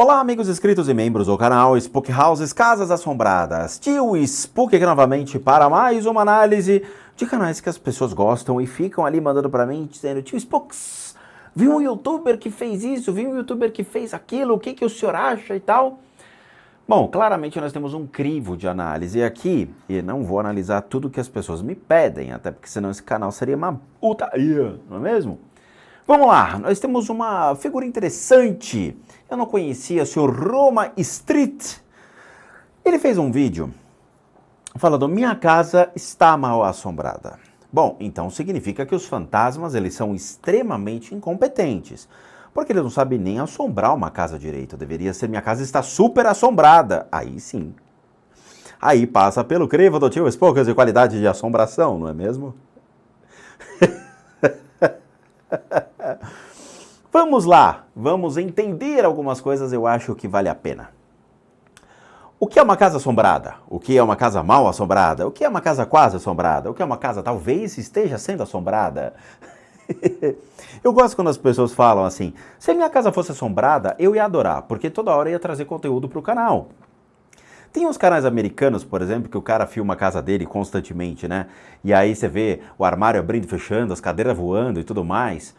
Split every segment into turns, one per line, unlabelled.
Olá, amigos inscritos e membros do canal Spook Houses Casas Assombradas. Tio Spook aqui novamente para mais uma análise de canais que as pessoas gostam e ficam ali mandando para mim dizendo: Tio Spooks, vi um youtuber que fez isso, vi um youtuber que fez aquilo, o que o senhor acha e tal? Bom, claramente nós temos um crivo de análise aqui e não vou analisar tudo que as pessoas me pedem, até porque senão esse canal seria uma putaria, não é mesmo? Vamos lá, nós temos uma figura interessante. Eu não conhecia o Sr. Roma Street. Ele fez um vídeo falando: minha casa está mal assombrada. Bom, então significa que os fantasmas eles são extremamente incompetentes, porque eles não sabem nem assombrar uma casa direito. Deveria ser: minha casa está super assombrada. Aí sim. Aí passa pelo crivo do Tio Spooks de qualidade de assombração, não é mesmo? Vamos lá, vamos entender algumas coisas, eu acho que vale a pena. O que é uma casa assombrada? O que é uma casa mal assombrada? O que é uma casa quase assombrada? O que é uma casa talvez esteja sendo assombrada? Eu gosto quando as pessoas falam assim: se a minha casa fosse assombrada, eu ia adorar, porque toda hora ia trazer conteúdo para o canal. Tem uns canais americanos, por exemplo, que o cara filma a casa dele constantemente, né? E aí você vê o armário abrindo e fechando, as cadeiras voando e tudo mais.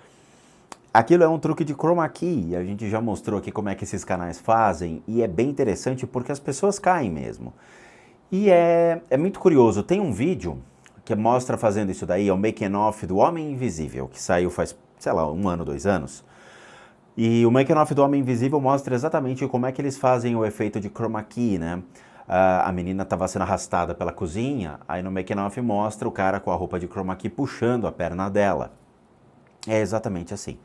Aquilo é um truque de chroma key, e a gente já mostrou aqui como é que esses canais fazem, e é bem interessante porque as pessoas caem mesmo. E é muito curioso, tem um vídeo que mostra fazendo isso daí, é o making of do Homem Invisível, que saiu faz, sei lá, 1 ano, 2 anos. E o making of do Homem Invisível mostra exatamente como é que eles fazem o efeito de chroma key, né? A menina estava sendo arrastada pela cozinha, aí no making of mostra o cara com a roupa de chroma key puxando a perna dela. É exatamente assim.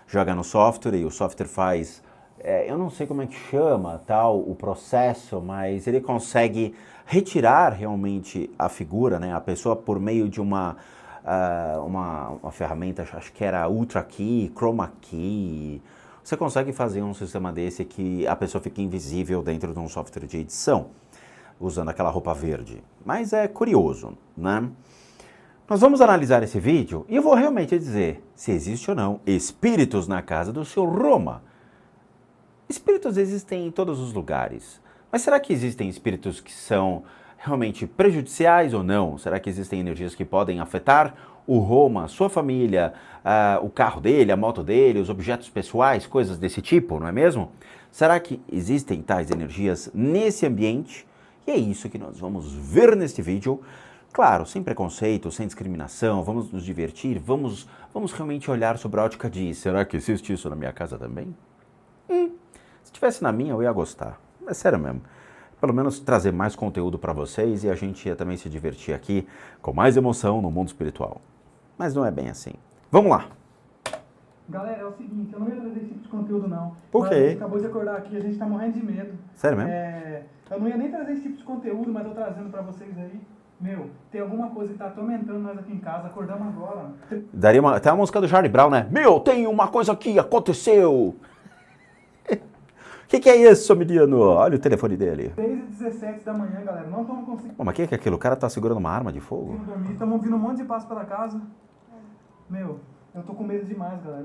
Joga no software e o software faz, eu não sei como é que chama tal o processo, mas ele consegue retirar realmente a figura, né, a pessoa por meio de uma ferramenta, acho que era Ultra Key, Chroma Key. Você consegue fazer um sistema desse que a pessoa fica invisível dentro de um software de edição, usando aquela roupa verde. Mas é curioso, né? Nós vamos analisar esse vídeo e eu vou realmente dizer se existe ou não espíritos na casa do Sr. Roma. Espíritos existem em todos os lugares, mas será que existem espíritos que são realmente prejudiciais ou não? Será que existem energias que podem afetar o Roma, sua família, o carro dele, a moto dele, os objetos pessoais, coisas desse tipo, não é mesmo? Será que existem tais energias nesse ambiente? E é isso que nós vamos ver neste vídeo. Claro, sem preconceito, sem discriminação, vamos nos divertir, vamos realmente olhar sobre a ótica de: será que existe isso na minha casa também? Se tivesse na minha, eu ia gostar. É sério mesmo. Pelo menos trazer mais conteúdo para vocês e a gente ia também se divertir aqui com mais emoção no mundo espiritual. Mas não é bem assim. Vamos lá.
Galera, é o seguinte, eu não ia trazer esse tipo de conteúdo não.
Por quê?
A gente acabou de acordar aqui, a gente tá morrendo de medo.
Sério mesmo?
Eu não ia nem trazer esse tipo de conteúdo, mas tô trazendo pra vocês aí. Meu, tem alguma coisa que tá atormentando nós aqui em casa, acordamos agora.
Daria até uma música do Charlie Brown, né? Meu, tem uma coisa que aconteceu. O que é isso, menino? Olha o telefone dele.
6h17 da manhã, galera, não estamos conseguindo
Mas o que é aquilo? O cara tá segurando uma arma de fogo?
dormir, estamos ouvindo um monte de passo pela casa. Meu, eu tô com medo demais, galera.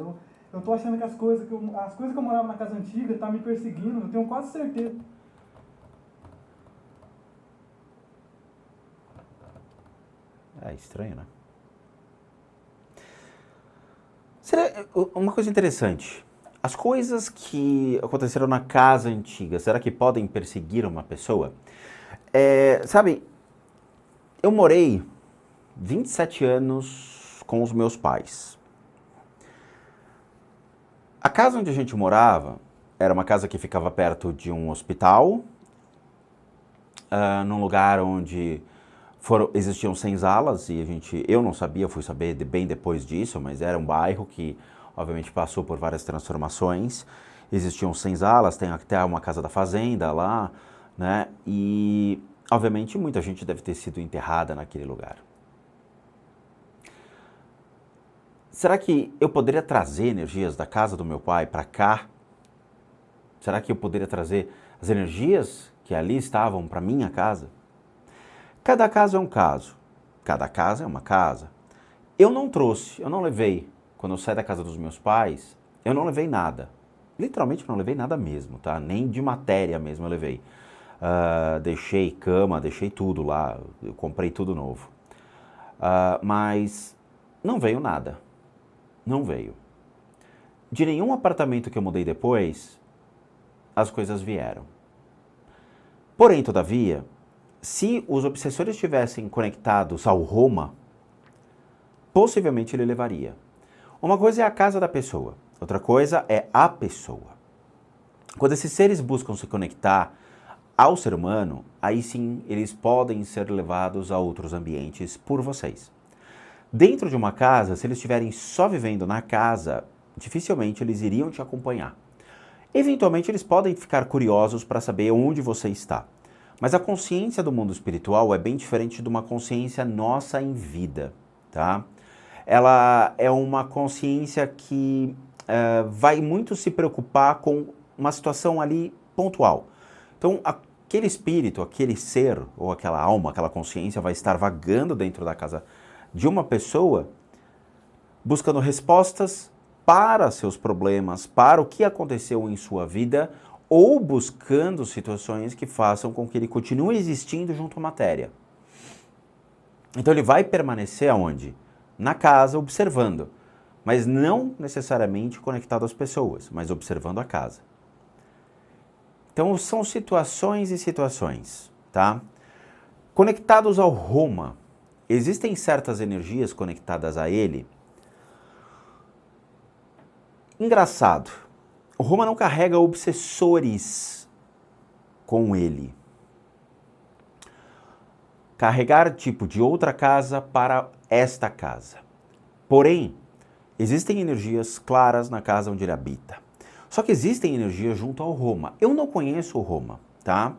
Eu tô achando que as coisas que eu morava na casa antiga tá me perseguindo, eu tenho quase certeza.
É estranho, né? Uma coisa interessante. As coisas que aconteceram na casa antiga, será que podem perseguir uma pessoa? Sabe, eu morei 27 anos com os meus pais. A casa onde a gente morava era uma casa que ficava perto de um hospital, num lugar onde existiam senzalas e eu não sabia, fui saber bem depois disso, mas era um bairro que obviamente passou por várias transformações. Existiam senzalas, tem até uma casa da fazenda lá, né? E obviamente muita gente deve ter sido enterrada naquele lugar. Será que eu poderia trazer energias da casa do meu pai para cá? Será que eu poderia trazer as energias que ali estavam para minha casa? Cada caso é um caso, cada casa é uma casa. Eu não trouxe, eu não levei. Quando eu saí da casa dos meus pais, eu não levei nada. literalmente não levei nada mesmo, tá? Nem de matéria mesmo eu levei. Deixei cama, deixei tudo lá, eu comprei tudo novo. Mas não veio nada, não veio. De nenhum apartamento que eu mudei depois, as coisas vieram. Porém, todavia, se os obsessores estivessem conectados ao Roma, possivelmente ele levaria. Uma coisa é a casa da pessoa, outra coisa é a pessoa. Quando esses seres buscam se conectar ao ser humano, aí sim eles podem ser levados a outros ambientes por vocês. Dentro de uma casa, se eles estiverem só vivendo na casa, dificilmente eles iriam te acompanhar. Eventualmente eles podem ficar curiosos para saber onde você está. Mas a consciência do mundo espiritual é bem diferente de uma consciência nossa em vida, tá? Ela é uma consciência que vai muito se preocupar com uma situação ali pontual. Então, aquele espírito, aquele ser, ou aquela alma, aquela consciência vai estar vagando dentro da casa de uma pessoa, buscando respostas para seus problemas, para o que aconteceu em sua vida, ou buscando situações que façam com que ele continue existindo junto à matéria. Então ele vai permanecer aonde? Na casa, observando, mas não necessariamente conectado às pessoas, mas observando a casa. Então são situações e situações, tá? Conectados ao Roma, existem certas energias conectadas a ele. Engraçado, o Roma não carrega obsessores com ele. Carregar tipo de outra casa para esta casa. Porém, existem energias claras na casa onde ele habita. Só que existem energias junto ao Roma. Eu não conheço o Roma, tá?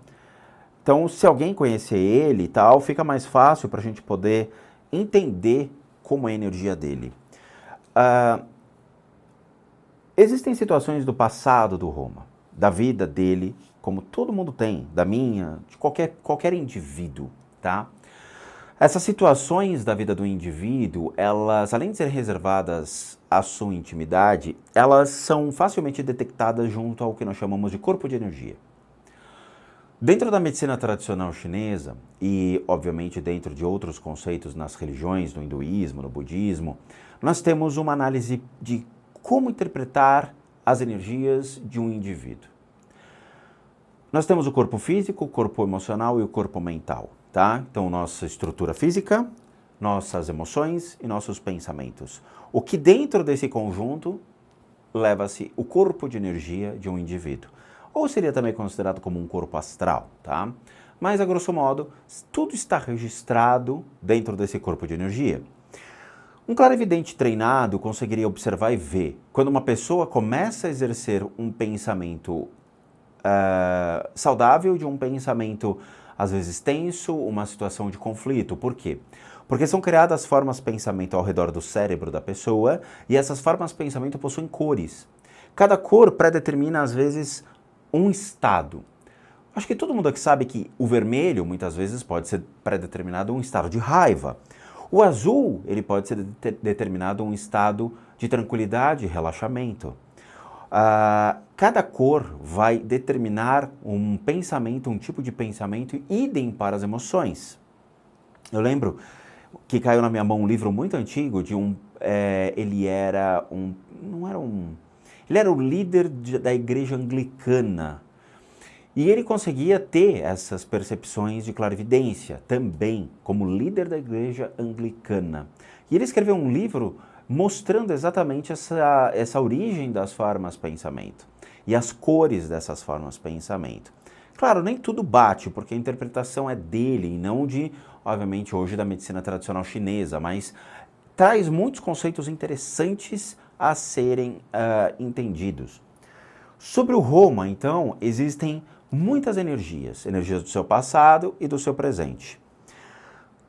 Então, se alguém conhecer ele e tal, fica mais fácil para a gente poder entender como é a energia dele. Existem situações do passado do Roma, da vida dele, como todo mundo tem, da minha, de qualquer indivíduo, tá? Essas situações da vida do indivíduo, elas, além de ser reservadas à sua intimidade, elas são facilmente detectadas junto ao que nós chamamos de corpo de energia. Dentro da medicina tradicional chinesa, e obviamente dentro de outros conceitos nas religiões, no hinduísmo, no budismo, nós temos uma análise de como interpretar as energias de um indivíduo. Nós temos o corpo físico, o corpo emocional e o corpo mental, tá? Então, nossa estrutura física, nossas emoções e nossos pensamentos. O que dentro desse conjunto leva-se o corpo de energia de um indivíduo. Ou seria também considerado como um corpo astral, tá? Mas, a grosso modo, tudo está registrado dentro desse corpo de energia. Um clarividente treinado conseguiria observar e ver quando uma pessoa começa a exercer um pensamento saudável de um pensamento, às vezes, tenso, uma situação de conflito. Por quê? Porque são criadas formas de pensamento ao redor do cérebro da pessoa e essas formas de pensamento possuem cores. Cada cor predetermina, às vezes, um estado. Acho que todo mundo aqui sabe que o vermelho, muitas vezes, pode ser predeterminado um estado de raiva. O azul, ele pode ser determinado um estado de tranquilidade e relaxamento. Cada cor vai determinar um pensamento, um tipo de pensamento idem para as emoções. Eu lembro que caiu na minha mão um livro muito antigo de ele era o líder da igreja anglicana. E ele conseguia ter essas percepções de clarividência também, como líder da igreja anglicana. E ele escreveu um livro mostrando exatamente essa origem das formas de pensamento e as cores dessas formas de pensamento. Claro, nem tudo bate, porque a interpretação é dele e não obviamente, hoje da medicina tradicional chinesa, mas traz muitos conceitos interessantes a serem entendidos. Sobre o Roma, então, existem muitas energias do seu passado e do seu presente.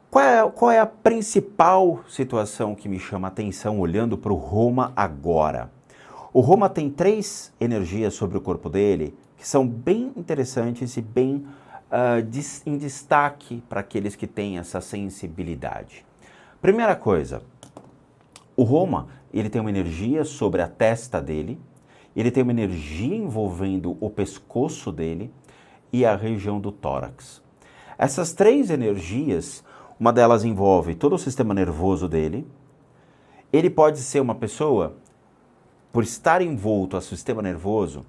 Qual é a principal situação que me chama a atenção olhando para o Roma agora? O Roma tem 3 energias sobre o corpo dele que são bem interessantes e bem em destaque para aqueles que têm essa sensibilidade. Primeira coisa, o Roma ele tem uma energia sobre a testa dele ele tem uma energia envolvendo o pescoço dele e a região do tórax. Essas três energias, uma delas envolve todo o sistema nervoso dele. Ele pode ser uma pessoa, por estar envolto ao sistema nervoso,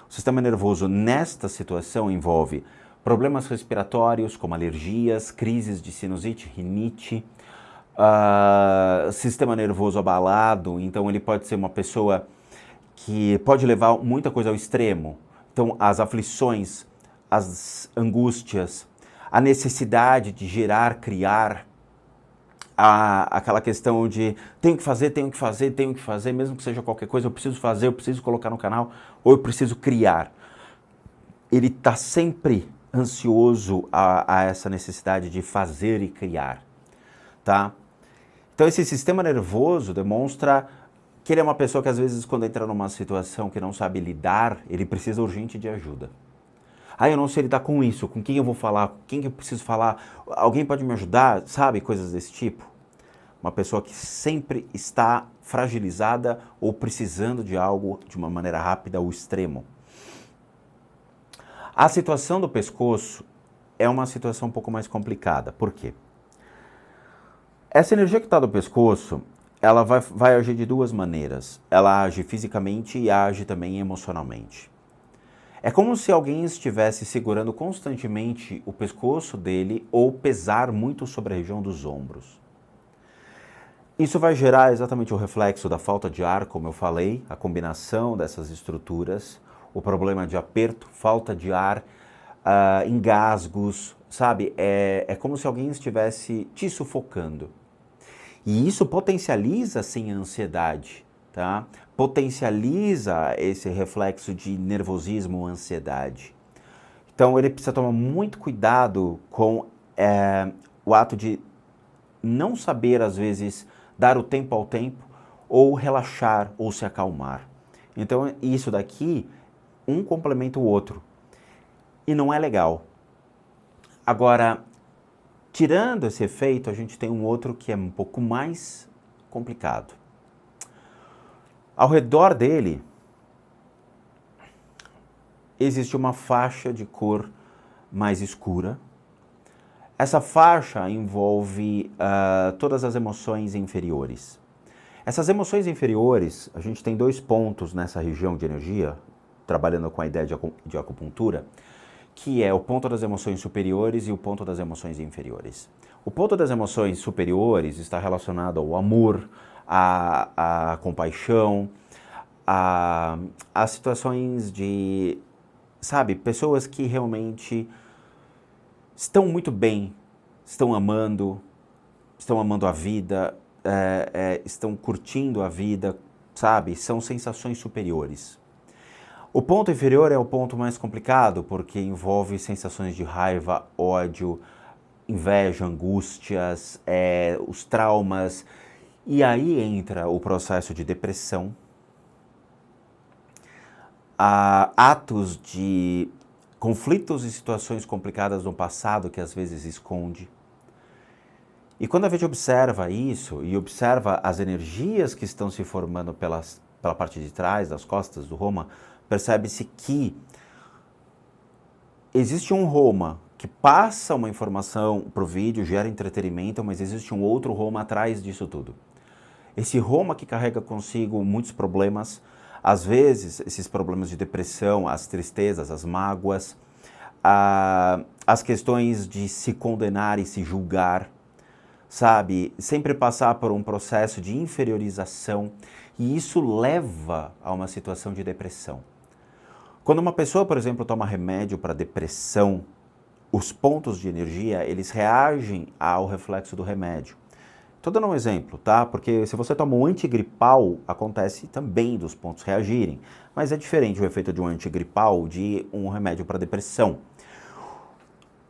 o sistema nervoso nesta situação envolve problemas respiratórios, como alergias, crises de sinusite, rinite, sistema nervoso abalado, então ele pode ser uma pessoa que pode levar muita coisa ao extremo. Então, as aflições, as angústias, a necessidade de gerar, criar, aquela questão de tenho que fazer, mesmo que seja qualquer coisa, eu preciso fazer, eu preciso colocar no canal, ou eu preciso criar. Ele está sempre ansioso a essa necessidade de fazer e criar, tá? Então esse sistema nervoso demonstra que ele é uma pessoa que às vezes quando entra numa situação que não sabe lidar, ele precisa urgente de ajuda. Eu não sei lidar com isso, com quem eu vou falar, com quem eu preciso falar, alguém pode me ajudar, sabe? Coisas desse tipo. Uma pessoa que sempre está fragilizada ou precisando de algo de uma maneira rápida ou extremo. A situação do pescoço é uma situação um pouco mais complicada. Por quê? Essa energia que está do pescoço, ela vai agir de duas maneiras. Ela age fisicamente e age também emocionalmente. É como se alguém estivesse segurando constantemente o pescoço dele ou pesar muito sobre a região dos ombros. Isso vai gerar exatamente o reflexo da falta de ar, como eu falei, a combinação dessas estruturas, o problema de aperto, falta de ar, engasgos, sabe? É como se alguém estivesse te sufocando. E isso potencializa, sim, a ansiedade, tá? Potencializa esse reflexo de nervosismo, ansiedade. Então ele precisa tomar muito cuidado com o ato de não saber, às vezes, dar o tempo ao tempo, ou relaxar, ou se acalmar. Então isso daqui, um complementa o outro. E não é legal. Agora, tirando esse efeito, a gente tem um outro que é um pouco mais complicado. Ao redor dele, existe uma faixa de cor mais escura. Essa faixa envolve todas as emoções inferiores. Essas emoções inferiores, a gente tem dois pontos nessa região de energia, trabalhando com a ideia de acupuntura, que é o ponto das emoções superiores e o ponto das emoções inferiores. O ponto das emoções superiores está relacionado ao amor, à compaixão, a situações de, sabe, pessoas que realmente estão muito bem, estão amando a vida, estão curtindo a vida, sabe? São sensações superiores. O ponto inferior é o ponto mais complicado, porque envolve sensações de raiva, ódio, inveja, angústias, os traumas. E aí entra o processo de depressão, atos de conflitos e situações complicadas no passado que às vezes esconde. E quando a gente observa isso e observa as energias que estão se formando pela parte de trás, das costas do Roma, percebe-se que existe um Roma que passa uma informação para o vídeo, gera entretenimento, mas existe um outro Roma atrás disso tudo. Esse Roma que carrega consigo muitos problemas, às vezes esses problemas de depressão, as tristezas, as mágoas, as questões de se condenar e se julgar, sabe? Sempre passar por um processo de inferiorização, e isso leva a uma situação de depressão. Quando uma pessoa, por exemplo, toma remédio para depressão, os pontos de energia, eles reagem ao reflexo do remédio. Estou dando um exemplo, tá? Porque se você toma um antigripal, acontece também dos pontos reagirem. Mas é diferente o efeito de um antigripal de um remédio para depressão.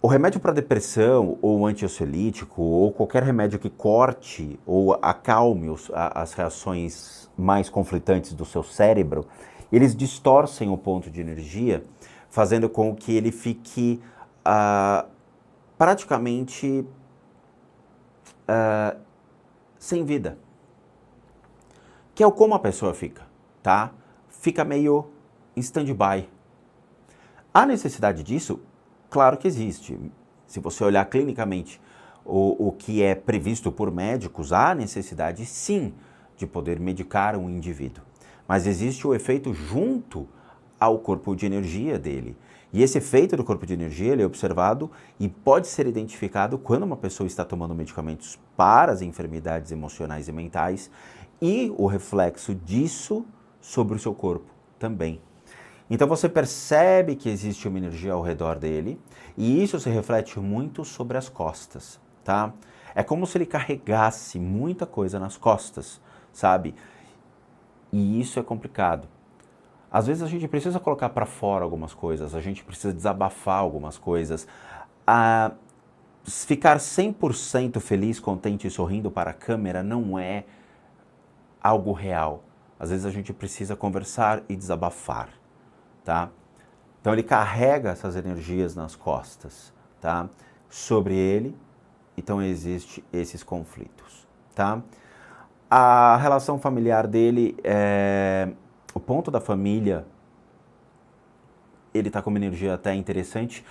O remédio para depressão, ou um antiocelítico, ou qualquer remédio que corte ou acalme as reações mais conflitantes do seu cérebro, eles distorcem o ponto de energia, fazendo com que ele fique praticamente sem vida. Que é como a pessoa fica, tá? Fica meio em stand-by. A necessidade disso? Claro que existe. Se você olhar clinicamente o que é previsto por médicos, há necessidade sim de poder medicar um indivíduo. Mas existe o efeito junto ao corpo de energia dele. E esse efeito do corpo de energia ele é observado e pode ser identificado quando uma pessoa está tomando medicamentos para as enfermidades emocionais e mentais e o reflexo disso sobre o seu corpo também. Então você percebe que existe uma energia ao redor dele e isso se reflete muito sobre as costas, tá? É como se ele carregasse muita coisa nas costas, sabe? E isso é complicado. Às vezes a gente precisa colocar para fora algumas coisas, a gente precisa desabafar algumas coisas. Ficar 100% feliz, contente e sorrindo para a câmera não é algo real. Às vezes a gente precisa conversar e desabafar, tá? Então ele carrega essas energias nas costas, tá? Sobre ele, então existem esses conflitos, tá? A relação familiar dele, o ponto da família, ele está com uma energia até interessante.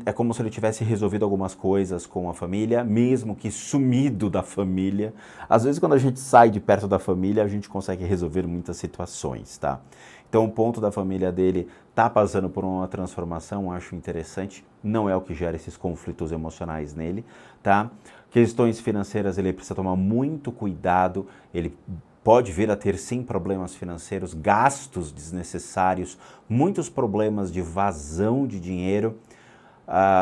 É como se ele tivesse resolvido algumas coisas com a família, mesmo que sumido da família. Às vezes, quando a gente sai de perto da família, a gente consegue resolver muitas situações, tá? Então, o ponto da família dele está passando por uma transformação, acho interessante. Não é o que gera esses conflitos emocionais nele, tá? Questões financeiras, ele precisa tomar muito cuidado. Ele pode vir a ter, sim, problemas financeiros, gastos desnecessários, muitos problemas de vazão de dinheiro,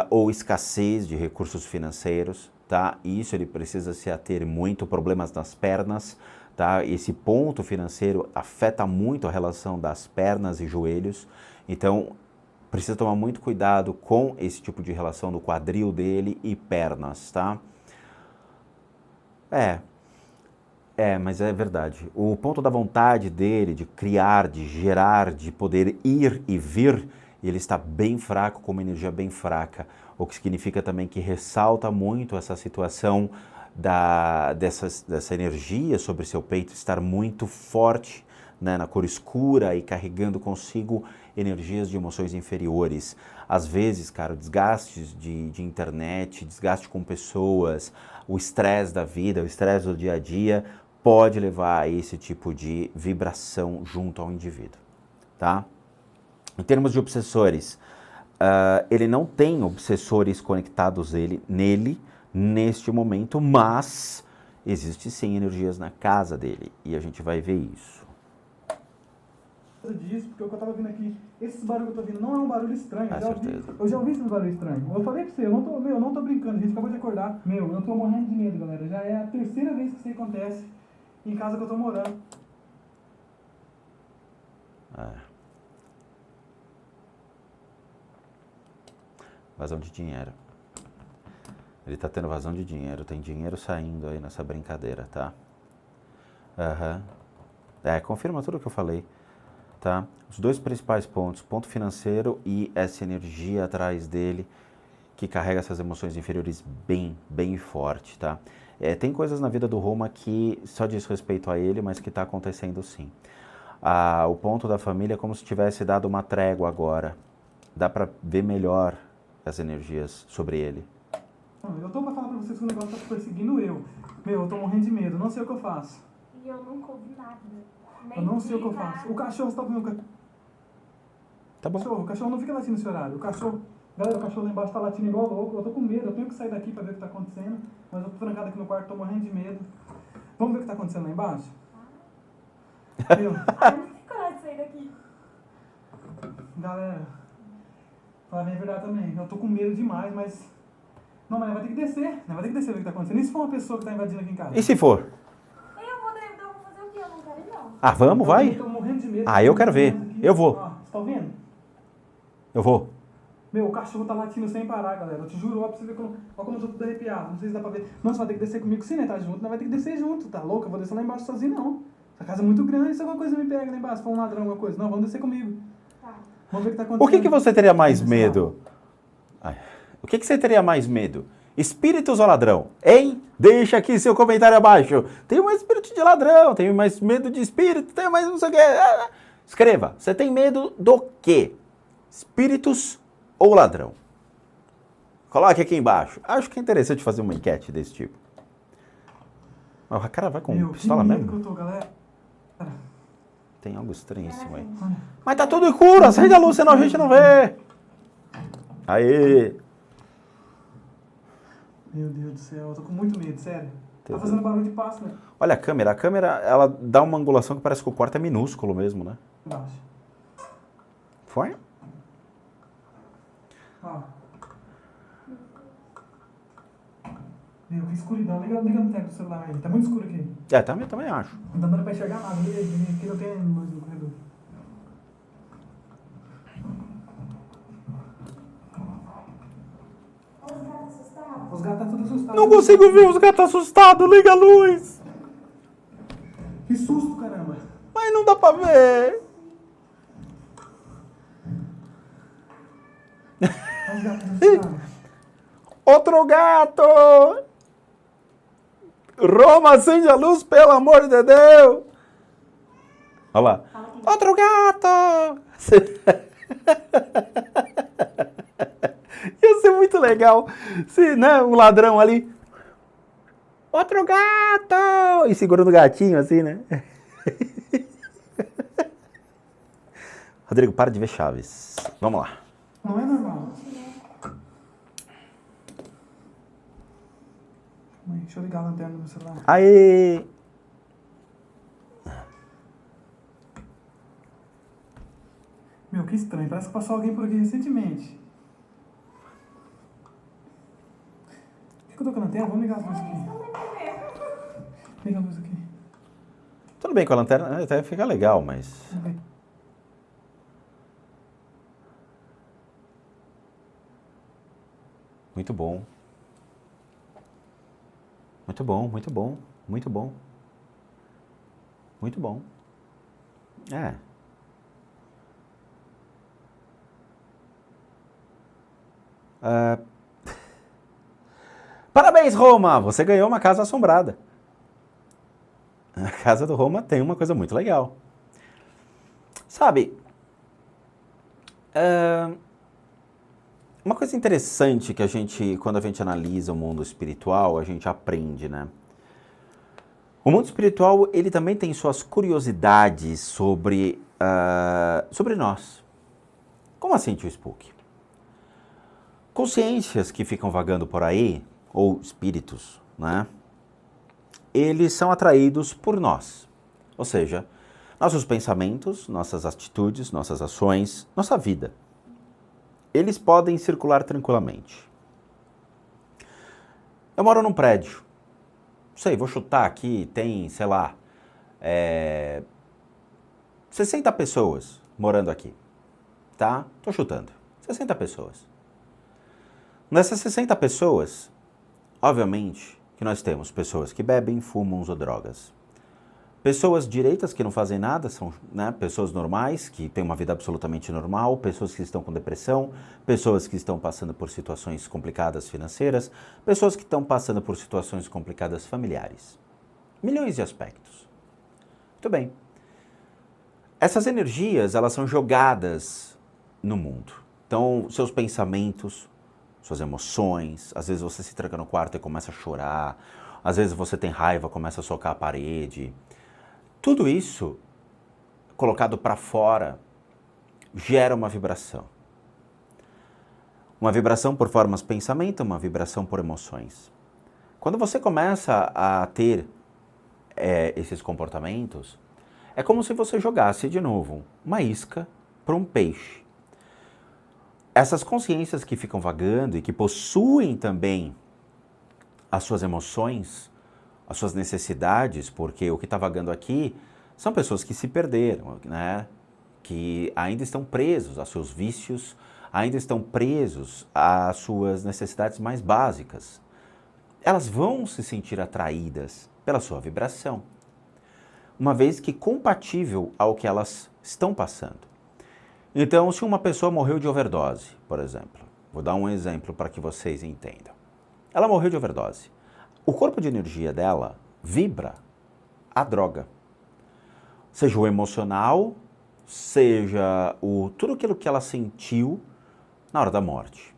ou escassez de recursos financeiros, tá? Isso ele precisa se ater muito, problemas nas pernas, tá? Esse ponto financeiro afeta muito a relação das pernas e joelhos, então precisa tomar muito cuidado com esse tipo de relação do quadril dele e pernas, tá? Mas é verdade. O ponto da vontade dele de criar, de gerar, de poder ir e vir, ele está bem fraco, com uma energia bem fraca, o que significa também que ressalta muito essa situação dessa energia sobre seu peito estar muito forte, né, na cor escura e carregando consigo energias de emoções inferiores. Às vezes, cara, desgastes de internet, desgaste com pessoas, o estresse da vida, o estresse do dia a dia, pode levar a esse tipo de vibração junto ao indivíduo, tá? Em termos de obsessores, ele não tem obsessores conectados nele neste momento, mas existe sim energias na casa dele e a gente vai ver isso.
Disso, porque o que eu tava vindo aqui, esse barulho que eu tô vindo não é um barulho estranho.
Certeza.
Eu já ouvi esse barulho estranho. Eu falei pra você, eu não tô brincando, a gente acabou de acordar. Eu tô morrendo de medo, galera. Já é a terceira vez que isso acontece em casa que eu tô morando.
Vazão de dinheiro. Ele tá tendo vazão de dinheiro, tem dinheiro saindo aí nessa brincadeira, tá? Confirma tudo o que eu falei, tá? Os dois principais pontos, ponto financeiro e essa energia atrás dele que carrega essas emoções inferiores bem forte, tá? Tem coisas na vida do Roma que só diz respeito a ele, mas que tá acontecendo sim. O ponto da família é como se tivesse dado uma trégua agora. Dá pra ver melhor as energias sobre ele.
Eu tô pra falar pra vocês que o negócio tá perseguindo eu. Eu tô morrendo de medo, não sei o que eu faço.
E eu nunca ouvi nada.
Eu não sei o que eu faço. O cachorro, você tá ouvindo?
Tá bom.
O cachorro não fica latindo nesse horário. Galera, o cachorro lá embaixo tá latindo igual louco. Eu tô com medo, eu tenho que sair daqui pra ver o que tá acontecendo. Mas eu tô trancado aqui no quarto, tô morrendo de medo. Vamos ver o que tá acontecendo lá embaixo?
Eu não tenho coragem de sair daqui.
Galera, pra mim é verdade também. Eu tô com medo demais, mas... Não, mas vai ter que descer. Vai ter que descer ver o que tá acontecendo. E se for uma pessoa que tá invadindo aqui em casa?
E se for?
Eu vou fazer o quê? Eu não quero ir, não.
Vamos, vai?
Eu tô morrendo de medo.
Eu quero ver. Eu vou.
Ó, você tá ouvindo?
Eu vou.
O cachorro tá latindo sem parar, galera. Eu te juro, ó, pra você ver como eu tô tudo arrepiado. Não sei se dá pra ver. Não, você vai ter que descer comigo sim, né? Tá junto. Nós vai ter que descer junto, tá louco? Eu vou descer lá embaixo sozinho, não. Essa casa é muito grande, se alguma coisa me pega lá embaixo, se for um ladrão, alguma coisa. Não, vamos descer comigo.
Tá.
Vamos ver o que tá acontecendo.
O que você teria mais medo? O que você teria mais medo? Espíritos ou ladrão? Hein? Deixa aqui seu comentário abaixo. Tenho mais espírito de ladrão, tenho mais medo de espírito, tenho mais não sei o que. Escreva, você tem medo do quê? Espíritos ou ladrão? Coloque aqui embaixo. Acho que é interessante fazer uma enquete desse tipo. Mas o cara vai com
Meu,
pistola
que medo
mesmo?
que eu tô, galera.
Tem algo estranhíssimo aí.
Olha.
Mas tá tudo escuro, acende a luz, senão a gente não vê. Aê!
Meu Deus do céu, eu tô com muito medo, sério. Tá fazendo barulho de passo, né?
Olha a câmera, ela dá uma angulação que parece que o quarto é minúsculo mesmo, né?
Embaixo.
Foi?
Ó. Meu, que escuridão. Liga no teto do celular aí. Tá muito escuro aqui.
É, também acho.
Não tá dando pra enxergar nada. Liga aí, aqui não tem luz no corredor. Os gatos tá tudo assustados.
Não consigo ver, os gatos assustados, liga a luz.
Que susto, caramba.
Mas não dá pra ver.
Olha os gatos assustados.
Outro gato! Roma, acende a luz, pelo amor de Deus! Olha lá. Outro gato! Ia ser muito legal se, né, um ladrão ali. Outro gato! E segurando o gatinho assim, né? Rodrigo, para de ver Chaves. Vamos lá.
Não é normal. Deixa eu ligar a lanterna no meu celular.
Aê!
Meu, que estranho. Parece que passou alguém por aqui recentemente. Por que eu tô com a lanterna? Vamos ligar as luzes aqui. Liga a luz aqui.
Tudo bem com a lanterna, até fica legal, mas...
Vamos ver.
Muito bom. Muito bom, muito bom, muito bom. Muito bom. É. Parabéns, Roma! Você ganhou uma casa assombrada. A casa do Roma tem uma coisa muito legal. Sabe, uma coisa interessante que a gente, quando a gente analisa o mundo espiritual, a gente aprende, né? O mundo espiritual, ele também tem suas curiosidades sobre nós. Como assim, tio Spook? Consciências que ficam vagando por aí, ou espíritos, né? Eles são atraídos por nós. Ou seja, nossos pensamentos, nossas atitudes, nossas ações, nossa vida. Eles podem circular tranquilamente. Eu moro num prédio. Não sei, vou chutar aqui, tem, sei lá, 60 pessoas morando aqui. Tá? Tô chutando. 60 pessoas. Nessas 60 pessoas, obviamente, que nós temos pessoas que bebem, fumam ou drogas. Pessoas direitas que não fazem nada, são, né, pessoas normais, que têm uma vida absolutamente normal, pessoas que estão com depressão, pessoas que estão passando por situações complicadas financeiras, pessoas que estão passando por situações complicadas familiares. Milhões de aspectos. Muito bem. Essas energias, elas são jogadas no mundo. Então, seus pensamentos, suas emoções, às vezes você se tranca no quarto e começa a chorar, às vezes você tem raiva, começa a socar a parede. Tudo isso, colocado para fora, gera uma vibração. Uma vibração por formas de pensamento, uma vibração por emoções. Quando você começa a ter esses comportamentos, é como se você jogasse de novo uma isca para um peixe. Essas consciências que ficam vagando e que possuem também as suas emoções, as suas necessidades, porque o que está vagando aqui são pessoas que se perderam, né? Que ainda estão presos aos seus vícios, ainda estão presos às suas necessidades mais básicas. Elas vão se sentir atraídas pela sua vibração, uma vez que compatível ao que elas estão passando. Então, se uma pessoa morreu de overdose, por exemplo, vou dar um exemplo para que vocês entendam. Ela morreu de overdose. O corpo de energia dela vibra a droga. Seja o emocional, seja tudo aquilo que ela sentiu na hora da morte.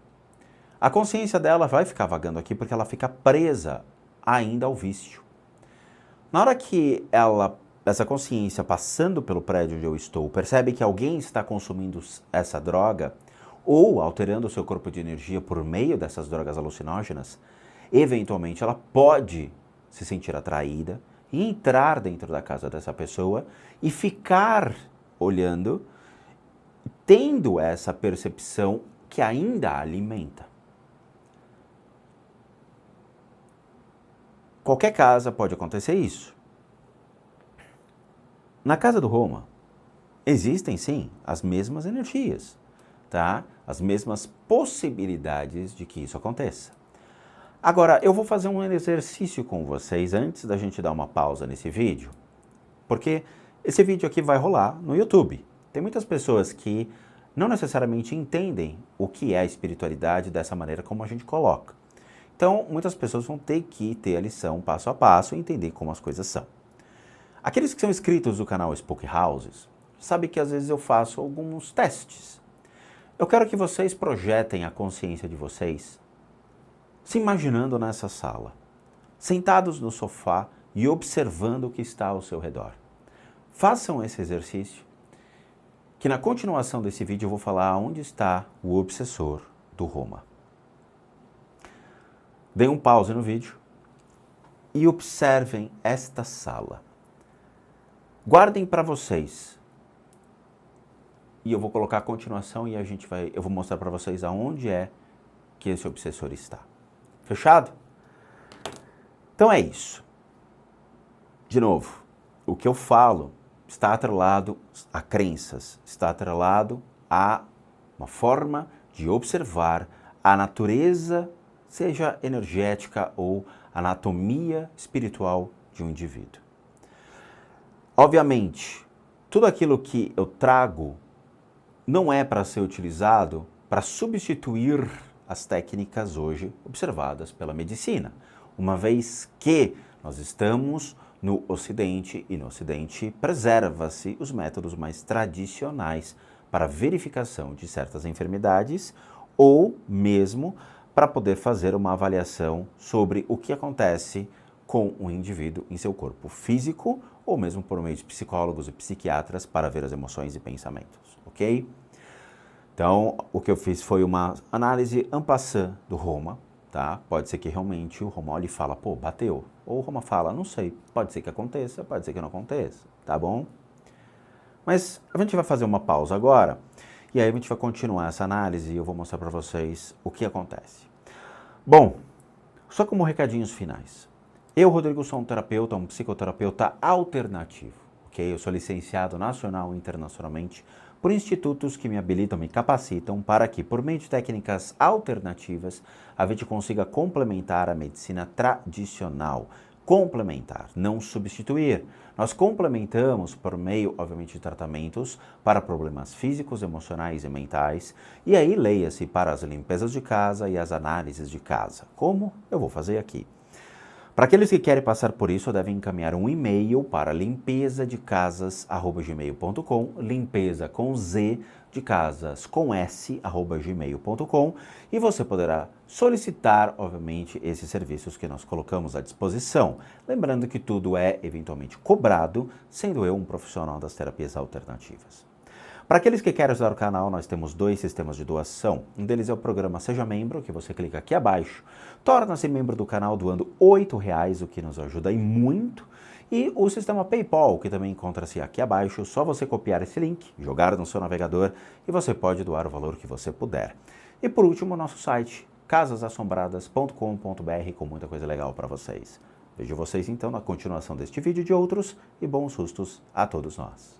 A consciência dela vai ficar vagando aqui porque ela fica presa ainda ao vício. Na hora que essa consciência passando pelo prédio onde eu estou, percebe que alguém está consumindo essa droga ou alterando o seu corpo de energia por meio dessas drogas alucinógenas, eventualmente ela pode se sentir atraída e entrar dentro da casa dessa pessoa e ficar olhando, tendo essa percepção que ainda a alimenta. Qualquer casa pode acontecer isso. Na casa do Roma, existem sim as mesmas energias, tá? As mesmas possibilidades de que isso aconteça. Agora, eu vou fazer um exercício com vocês antes da gente dar uma pausa nesse vídeo, porque esse vídeo aqui vai rolar no YouTube. Tem muitas pessoas que não necessariamente entendem o que é a espiritualidade dessa maneira como a gente coloca. Então, muitas pessoas vão ter que ter a lição passo a passo e entender como as coisas são. Aqueles que são inscritos do canal Spook Houses sabem que às vezes eu faço alguns testes. Eu quero que vocês projetem a consciência de vocês se imaginando nessa sala, sentados no sofá e observando o que está ao seu redor. Façam esse exercício, que na continuação desse vídeo eu vou falar onde está o obsessor do Roma. Deem um pause no vídeo e observem esta sala. Guardem para vocês. E eu vou colocar a continuação e eu vou mostrar para vocês aonde é que esse obsessor está. Fechado? Então é isso. De novo, o que eu falo está atrelado a crenças, está atrelado a uma forma de observar a natureza, seja energética ou anatomia espiritual de um indivíduo. Obviamente, tudo aquilo que eu trago não é para ser utilizado para substituir as técnicas hoje observadas pela medicina, uma vez que nós estamos no Ocidente e no Ocidente preserva-se os métodos mais tradicionais para verificação de certas enfermidades ou mesmo para poder fazer uma avaliação sobre o que acontece com o indivíduo em seu corpo físico ou mesmo por meio de psicólogos e psiquiatras para ver as emoções e pensamentos, ok? Então, o que eu fiz foi uma análise en passant do Roma, tá? Pode ser que realmente o Roma olhe e fala, pô, bateu. Ou o Roma fala, não sei, pode ser que aconteça, pode ser que não aconteça, tá bom? Mas a gente vai fazer uma pausa agora e aí a gente vai continuar essa análise e eu vou mostrar para vocês o que acontece. Bom, só como recadinhos finais. Eu, Rodrigo, sou um terapeuta, um psicoterapeuta alternativo, ok? Eu sou licenciado nacional e internacionalmente por institutos que me habilitam, me capacitam para que, por meio de técnicas alternativas, a gente consiga complementar a medicina tradicional. Complementar, não substituir. Nós complementamos por meio, obviamente, de tratamentos para problemas físicos, emocionais e mentais, e aí leia-se para as limpezas de casa e as análises de casa, como eu vou fazer aqui. Para aqueles que querem passar por isso, devem encaminhar um e-mail para limpezadecasas@gmail.com, limpeza com Z de casas com S@gmail.com, e você poderá solicitar, obviamente, esses serviços que nós colocamos à disposição. Lembrando que tudo é eventualmente cobrado, sendo eu um profissional das terapias alternativas. Para aqueles que querem ajudar o canal, nós temos 2 sistemas de doação. Um deles é o programa Seja Membro, que você clica aqui abaixo, torna-se membro do canal doando R$8, o que nos ajuda e muito. E o sistema PayPal, que também encontra-se aqui abaixo, só você copiar esse link, jogar no seu navegador e você pode doar o valor que você puder. E por último, o nosso site, casasassombradas.com.br, com muita coisa legal para vocês. Vejo vocês então na continuação deste vídeo e de outros, e bons sustos a todos nós.